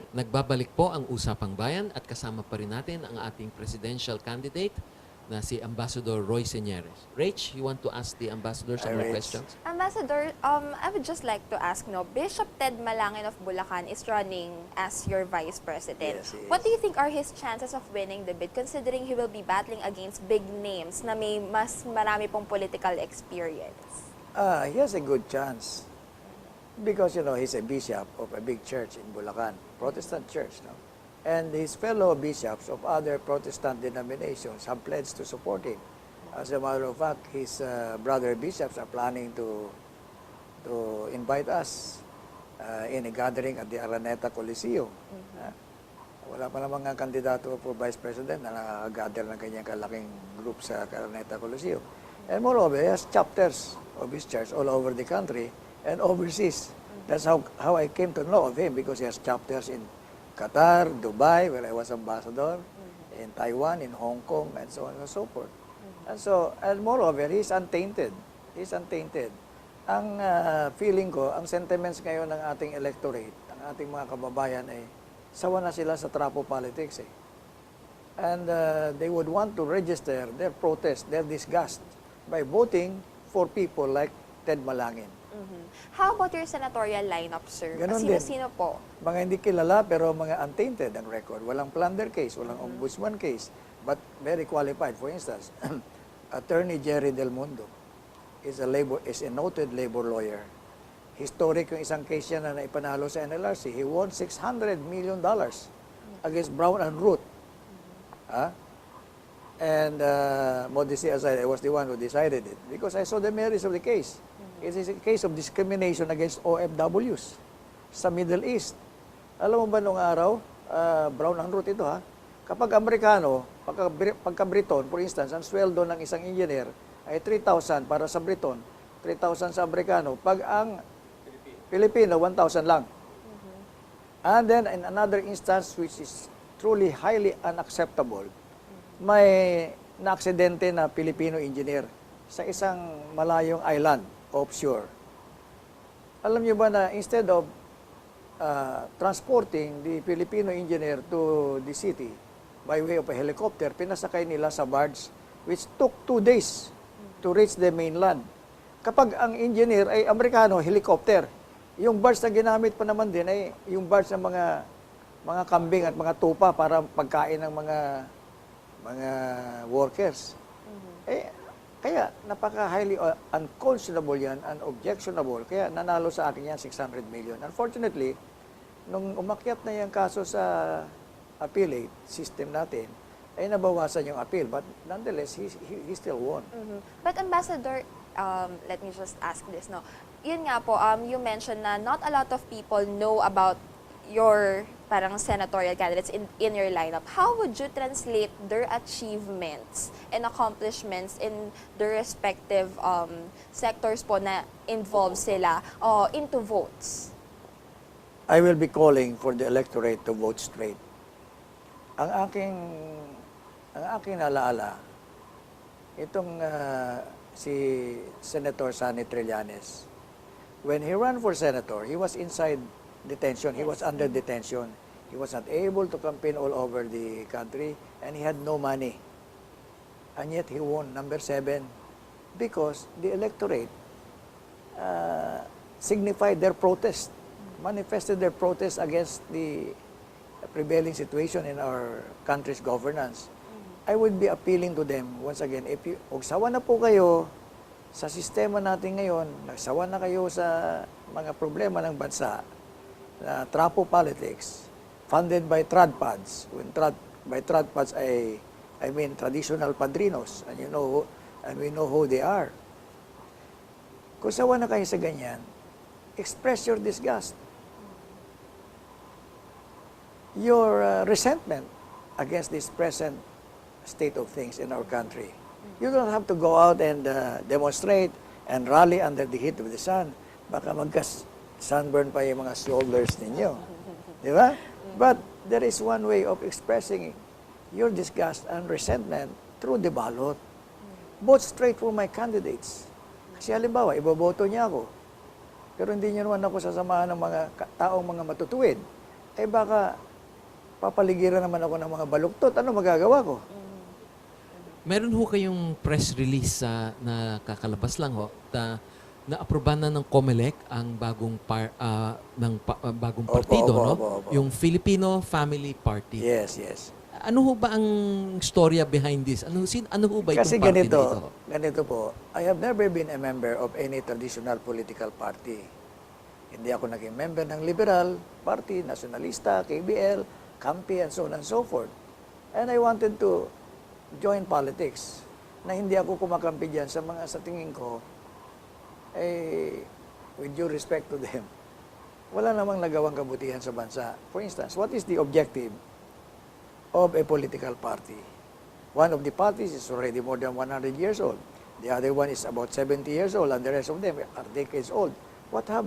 Nagbabalik po ang Usapang Bayan at kasama pa rin natin ang ating presidential candidate na si Ambassador Roy Señeres. Rach, you want to ask the ambassador some more Rach. questions? Ambassador, I would just like to ask, no, Bishop Ted Malangin of Bulacan is running as your vice president. Yes, he What is. do you think are his chances of winning the bid, considering he will be battling against big names na may mas marami pong political experience? He has a good chance because, he's a bishop of a big church in Bulacan, Protestant church, no? And his fellow bishops of other Protestant denominations have pledged to support him. As a matter of fact, his brother bishops are planning to invite us in a gathering at the Araneta Coliseum. Wala pa namang nga kandidato for vice president na nakagather ng kanyang kalaking group sa Araneta Coliseum. And moreover, he has chapters of his church all over the country and overseas. That's how I came to know of him, because he has chapters in Qatar, Dubai, where I was ambassador, in Taiwan, in Hong Kong, and so on and so forth. And moreover, he's untainted. He's untainted. Ang feeling ko, ang sentiments ngayon ng ating electorate, ng ating mga kababayan ay sawa na sila sa trapo politics eh. And they would want to register their protest, their disgust, by voting for people like Ted Malangin. How about your senatorial lineup, sir? Ganon din. Sino-sino po? Mga hindi kilala pero mga untainted ang record. Walang plunder case, walang ombudsman case, but very qualified. For instance, Attorney Jerry Del Mundo is a noted labor lawyer. Historic yung isang case niya na naipanalo sa NLRC. He won $600 million against Brown and Root. And modesty aside, I was the one who decided it because I saw the merits of the case. It is a case of discrimination against OFWs sa Middle East. Alam mo ba nung araw, Brown and Root ito kapag Amerikano, pagka Briton, for instance, ang sweldo ng isang engineer ay 3,000 para sa Briton, 3,000 sa Amerikano. Pag ang Pilipino, 1,000 lang. And then in another instance which is truly highly unacceptable, may na-aksidente na Filipino engineer sa isang malayong island offshore. Alam niyo ba na instead of transporting the Filipino engineer to the city by way of a helicopter, pinasakay nila sa barge which took 2 days to reach the mainland. Kapag ang engineer ay Amerikano, helicopter, yung barge na ginamit pa naman din ay yung barge ng mga kambing at mga tupa para pagkain ng mga workers. Kaya napaka-highly unconscionable yan, unobjectionable. Kaya nanalo sa akin yan 600 million. Unfortunately, nung umakyat na yung kaso sa appellate system natin, ay nabawasan yung appeal. But nonetheless, he still won. But Ambassador, let me just ask this, no? Yun nga po, you mentioned na not a lot of people know about your parang senatorial candidates in your lineup. How would you translate their achievements and accomplishments in their respective sectors po na involved sila into votes? I will be calling for the electorate to vote straight. Ang aking alaala, itong si Senator Sonny Trillanes, when he ran for senator, he was inside detention. He was under detention. He was not able to campaign all over the country, and he had no money. And yet he won number 7 because the electorate signified their protest, manifested their protest against the prevailing situation in our country's governance. I would be appealing to them once again, kung sawa na po kayo sa sistema natin ngayon, nagsawa na kayo sa mga problema ng bansa, na trapo politics, funded by tradpads. When by tradpads, I mean traditional padrinos, and we know who they are. Kung sawa na kayo sa ganyan, express your disgust, your resentment against this present state of things in our country. You don't have to go out and demonstrate and rally under the heat of the sun. Baka sunburn pa yung mga shoulders ninyo. Di ba? But there is one way of expressing your disgust and resentment through the ballot. Vote straight for my candidates. Kasi halimbawa, iboboto niya ako. Pero hindi niyo naman ako sasamahan ng mga taong mga matutuwid. baka papaligiran naman ako ng mga baluktot. Ano magagawa ko? Meron ho kayong press release na kakalabas lang ho na-aproban na ng COMELEC ang bagong Opo, partido, opo, no? opo, opo. Yung Filipino Family Party. Yes, yes. Ano ho ba ang storya behind this? Ano ho ba itong Kasi party na ito? ganito po, I have never been a member of any traditional political party. Hindi ako naging member ng Liberal Party, Nacionalista, KBL, Kampi, and so on and so forth. And I wanted to join politics na hindi ako kumakampi dyan sa mga sa tingin ko, with due respect to them, wala namang nagawang kabutihan sa bansa. For instance, what is the objective of a political party? One of the parties is already more than 100 years old. The other one is about 70 years old, and the rest of them are decades old. What have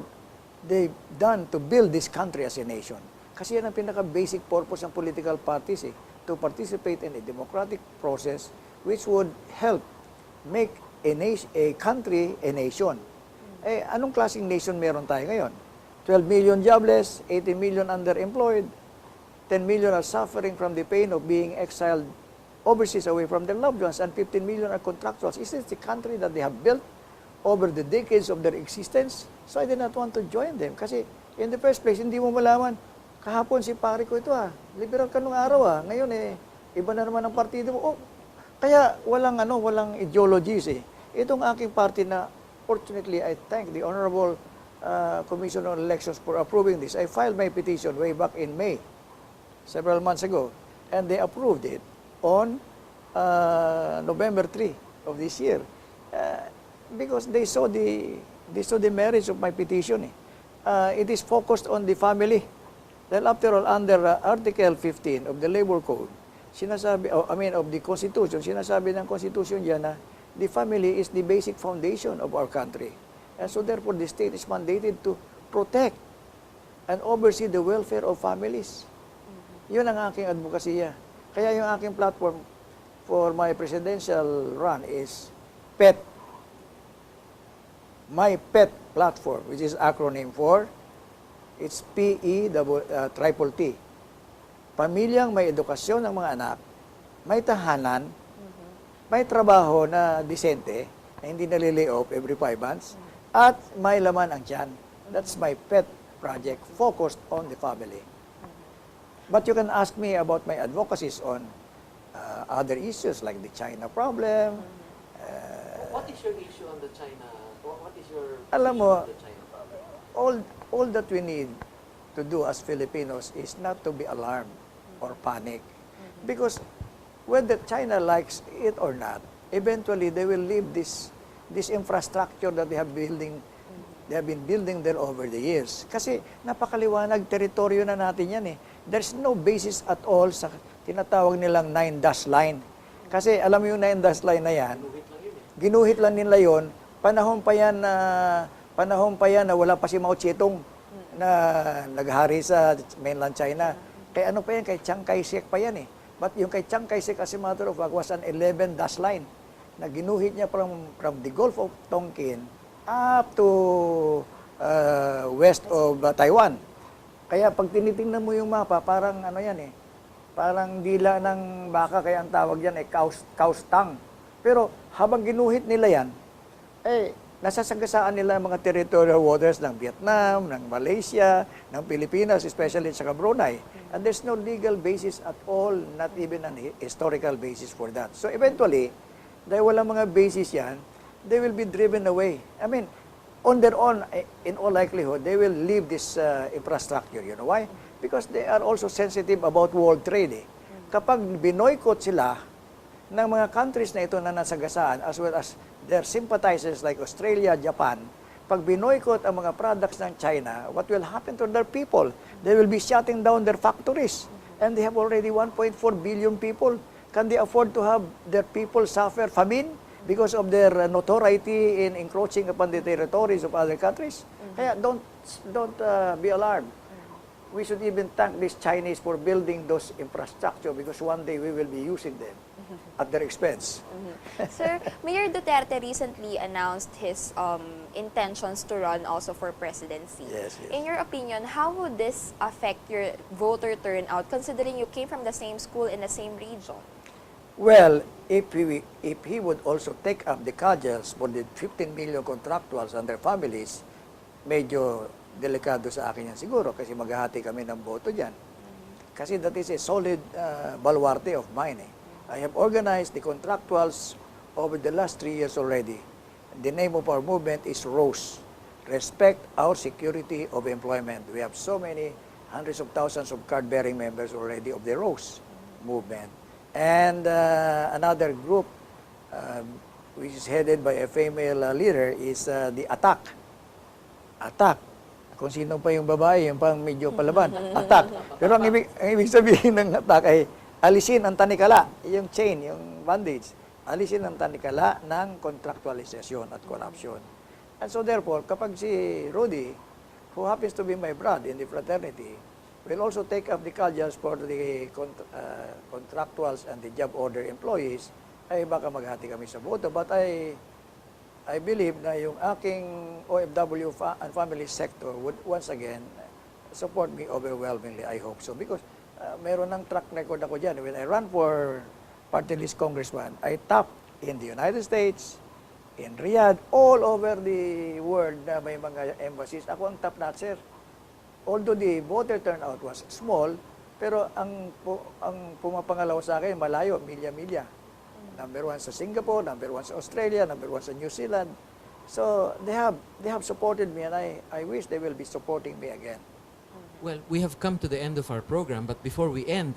they done to build this country as a nation? Kasi yan ang pinaka-basic purpose ng political parties, to participate in a democratic process which would help make a country a nation. Anong klaseng nation meron tayo ngayon? 12 million jobless, 18 million underemployed, 10 million are suffering from the pain of being exiled overseas away from their loved ones, and 15 million are contractuals. Is this the country that they have built over the decades of their existence? So I did not want to join them. Kasi in the first place, hindi mo malaman, kahapon si pare ko ito liberal ka nung araw ngayon iba na naman ang partido mo. Kaya walang ideologies Itong aking party na, fortunately, I thank the Honorable Commission on Elections for approving this. I filed my petition way back in May, several months ago, and they approved it on November 3 of this year, because they saw the merits of my petition. It is focused on the family. Dahil after all, under Article 15 of the Labor Code, of the Constitution, sinasabi ng Constitution diyan na the family is the basic foundation of our country. And so therefore, the state is mandated to protect and oversee the welfare of families. Yun ang aking advokasya. Kaya yung aking platform for my presidential run is PET. My PET platform, which is acronym for, it's P-E-T-T. Pamilyang may edukasyon ng mga anak, may tahanan, may trabaho na disente, na hindi nalilay off every 5 months, at may laman ang tiyan. That's my pet project focused on the family. But you can ask me about my advocacies on other issues like the China problem. What is your issue on the China? What is your Alam mo, on the China problem? all that we need to do as Filipinos is not to be alarmed or panic. Because whether China likes it or not, eventually they will leave this infrastructure that they have been building there over the years. Kasi napakaliwanag, teritoryo na natin yan There's no basis at all sa tinatawag nilang 9-dash line. Kasi alam mo yung 9-dash line na yan, ginuhit lang nila yon, panahon pa yan na wala pa si Mao Zedong na naghari sa mainland China. Kaya ano pa yan, kay Chiang Kai-shek pa yan But yung kay Chiang Kai-shek, as a matter of fact, was an 11-dash line na ginuhit niya from the Gulf of Tonkin up to west of Taiwan. Kaya pag tinitingnan mo yung mapa, parang parang dila ng baka, kaya ang tawag yan cow's tongue. Pero habang ginuhit nila yan, nasasagasaan nila ang mga territorial waters ng Vietnam, ng Malaysia, ng Pilipinas, especially sa Brunei. And there's no legal basis at all, not even an historical basis for that. So eventually, dahil walang mga basis yan, they will be driven away. On their own, in all likelihood, they will leave this infrastructure. You know why? Because they are also sensitive about world trade. Kapag binoykot sila ng mga countries na ito na nasagasaan, as well as their sympathizers like Australia, Japan, pag binoykot ang mga products ng China, what will happen to their people? They will be shutting down their factories. And they have already 1.4 billion people. Can they afford to have their people suffer famine because of their notoriety in encroaching upon the territories of other countries? Kaya don't be alarmed. We should even thank these Chinese for building those infrastructure because one day we will be using them. at their expense. Sir, Mayor Duterte recently announced his intentions to run also for presidency. Yes, yes. In your opinion, how would this affect your voter turnout considering you came from the same school in the same region? Well, if he would also take up the cudgels for the 15 million contractuals and their families, medyo delikado sa akin yan siguro kasi maghahati kami ng boto dyan. Kasi that is a solid baluarte of mine. I have organized the contractuals over the last 3 years already. The name of our movement is ROSE, Respect Our Security of Employment. We have so many hundreds of thousands of card-bearing members already of the ROSE movement. And another group, which is headed by a female leader, is the ATAC. ATAC. Kung sino pa yung babae, yung pang medyo palaban. ATAC. Pero ang ibig sabihin ng ATAC ay alisin ang tanikala, yung chain, yung bandage. Alisin ang tanikala ng contractualization at corruption. And so therefore, kapag si Rudy, who happens to be my brother in the fraternity, will also take up the cudgels for the contractuals and the job order employees, ay baka maghati kami sa boto. But I believe na yung aking OFW and family sector would once again support me overwhelmingly. I hope so. Because meron ng track record ako dyan. When I ran for party list congressman, I tapped in the United States, in Riyadh, all over the world na may mga embassies. Ako ang top notcher. Although the voter turnout was small, pero ang pumapangalaw sa akin, malayo, milya-milya. Number 1 sa Singapore, number 1 sa Australia, number 1 sa New Zealand. So they have supported me, and I wish they will be supporting me again. Well, we have come to the end of our program, but before we end,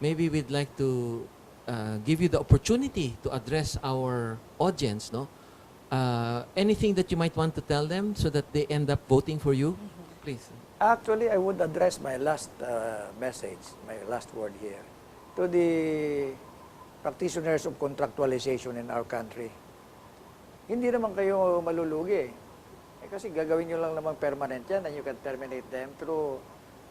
maybe we'd like to give you the opportunity to address our audience, no? Anything that you might want to tell them so that they end up voting for you? Please. Actually, I would address my last message, my last word here, to the practitioners of contractualization in our country. Hindi naman kayo malulugi. Kasi gagawin nyo lang naman permanent yan, and you can terminate them through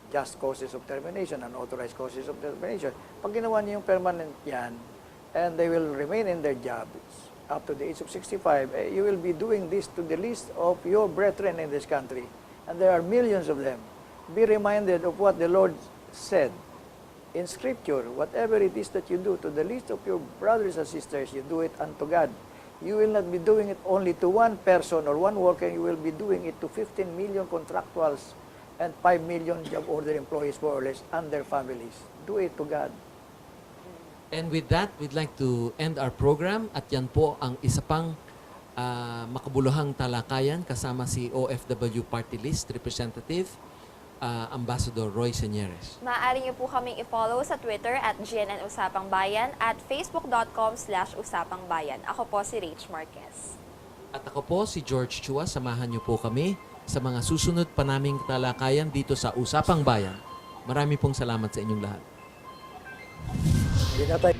just causes of termination, unauthorized causes of termination. Pag ginawa nyo yung permanent yan, and they will remain in their jobs up to the age of 65, you will be doing this to the least of your brethren in this country. And there are millions of them. Be reminded of what the Lord said in Scripture. Whatever it is that you do to the least of your brothers and sisters, you do it unto God. You will not be doing it only to one person or one worker. You will be doing it to 15 million contractuals and 5 million job order employees, more or less, and their families. Do it to God. And with that, we'd like to end our program. At yan po ang isa pang makabuluhang talakayan kasama si OFW Party List Representative Ambassador Roy Señeres. Maaari niyo po kaming i-follow sa Twitter at GNN Usapang Bayan at facebook.com/usapangbayan. Ako po si Rach Marquez. At ako po si George Chua. Samahan niyo po kami sa mga susunod pa naming talakayan dito sa Usapang Bayan. Marami pong salamat sa inyong lahat. Hindi na tayo